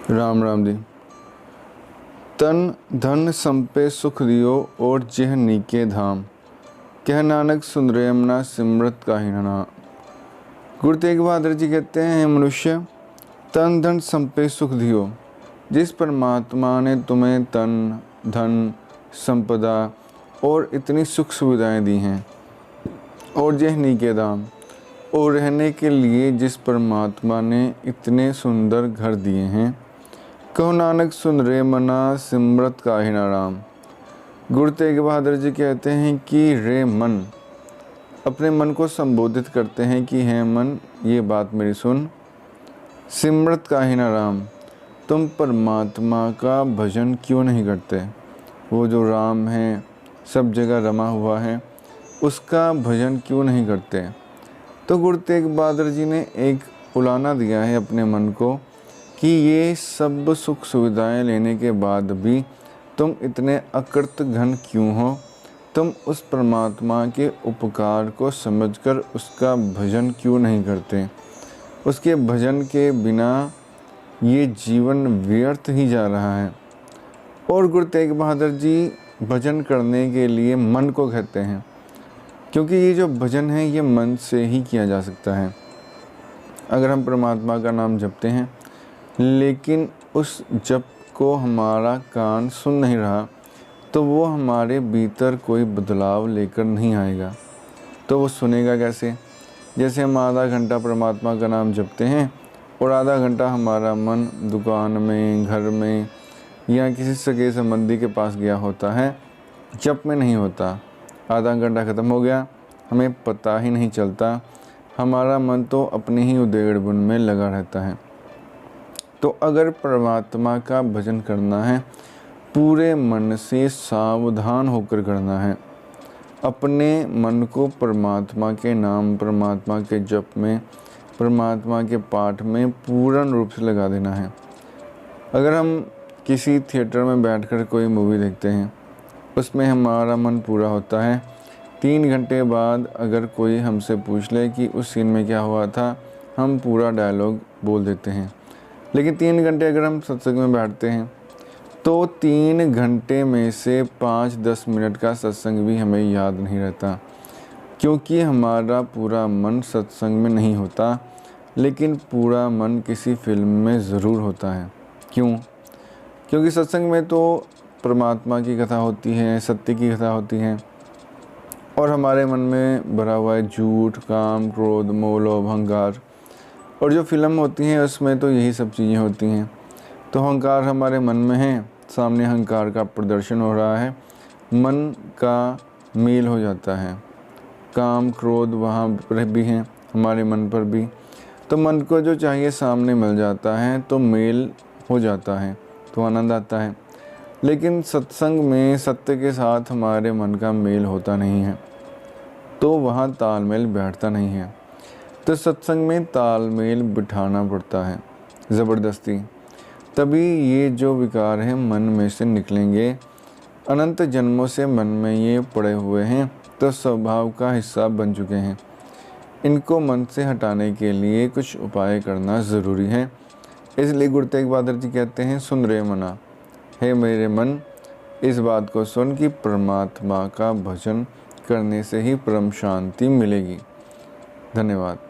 राम राम जी। तन धन संपे सुख दियो और जेह नीके धाम, कह नानक सुन रे यमुना सिमरत काहि न नाम। गुरु तेग बहादुर जी कहते हैं, मनुष्य तन धन संपे सुख दियो। जिस परमात्मा ने तुम्हें तन धन संपदा और इतनी सुख सुविधाएं दी हैं, और जेह नीके धाम, और रहने के लिए जिस परमात्मा ने इतने सुंदर घर दिए हैं, कहो नानक सुन रे मना सिमरत काहि न राम। गुरु तेग बहादुर जी कहते हैं कि रे मन, अपने मन को संबोधित करते हैं कि है मन, ये बात मेरी सुन। सिमरत काहि न राम, तुम परमात्मा का भजन क्यों नहीं करते? वो जो राम है, सब जगह रमा हुआ है, उसका भजन क्यों नहीं करते? तो गुरु तेग बहादुर जी ने एक उलाना दिया है अपने मन को कि ये सब सुख सुविधाएं लेने के बाद भी तुम इतने अकृत घन क्यों हो? तुम उस परमात्मा के उपकार को समझकर उसका भजन क्यों नहीं करते? उसके भजन के बिना ये जीवन व्यर्थ ही जा रहा है। और गुरु तेग बहादुर जी भजन करने के लिए मन को कहते हैं, क्योंकि ये जो भजन है ये मन से ही किया जा सकता है। अगर हम परमात्मा का नाम जपते हैं लेकिन उस जप को हमारा कान सुन नहीं रहा, तो वो हमारे भीतर कोई बदलाव लेकर नहीं आएगा। तो वो सुनेगा कैसे? जैसे हम आधा घंटा परमात्मा का नाम जपते हैं और आधा घंटा हमारा मन दुकान में, घर में या किसी सगे संबंधी के पास गया होता है, जप में नहीं होता। आधा घंटा ख़त्म हो गया, हमें पता ही नहीं चलता, हमारा मन तो अपनी ही उधेड़ बुन में लगा रहता है। तो अगर परमात्मा का भजन करना है, पूरे मन से सावधान होकर करना है। अपने मन को परमात्मा के नाम, परमात्मा के जप में, परमात्मा के पाठ में पूर्ण रूप से लगा देना है। अगर हम किसी थिएटर में बैठकर कोई मूवी देखते हैं, उसमें हमारा मन पूरा होता है। 3 घंटे बाद अगर कोई हमसे पूछ ले कि उस सीन में क्या हुआ था, हम पूरा डायलॉग बोल देते हैं। लेकिन 3 घंटे अगर हम सत्संग में बैठते हैं तो 3 घंटे में से 5-10 मिनट का सत्संग भी हमें याद नहीं रहता, क्योंकि हमारा पूरा मन सत्संग में नहीं होता, लेकिन पूरा मन किसी फिल्म में ज़रूर होता है। क्यों? क्योंकि सत्संग में तो परमात्मा की कथा होती है, सत्य की कथा होती है, और हमारे मन में भरा हुआ है झूठ, काम, क्रोध, मोह, लोभ, अहंकार। और जो फिल्म होती हैं उसमें तो यही सब चीज़ें होती हैं। तो अहंकार हमारे मन में है, सामने अहंकार का प्रदर्शन हो रहा है, मन का मेल हो जाता है। काम, क्रोध वहाँ पर भी हैं, हमारे मन पर भी। तो मन को जो चाहिए सामने मिल जाता है, तो मेल हो जाता है, तो आनंद आता है। लेकिन सत्संग में सत्य के साथ हमारे मन का मेल होता नहीं है, तो वहाँ तालमेल बैठता नहीं है। तो सत्संग में तालमेल बिठाना पड़ता है ज़बरदस्ती, तभी ये जो विकार हैं मन में से निकलेंगे। अनंत जन्मों से मन में ये पड़े हुए हैं, तो स्वभाव का हिस्सा बन चुके हैं। इनको मन से हटाने के लिए कुछ उपाय करना ज़रूरी है। इसलिए गुरु तेग बहादुर जी कहते हैं, सुन रे मना, हे मेरे मन, इस बात को सुन कि परमात्मा का भजन करने से ही परम शांति मिलेगी। धन्यवाद।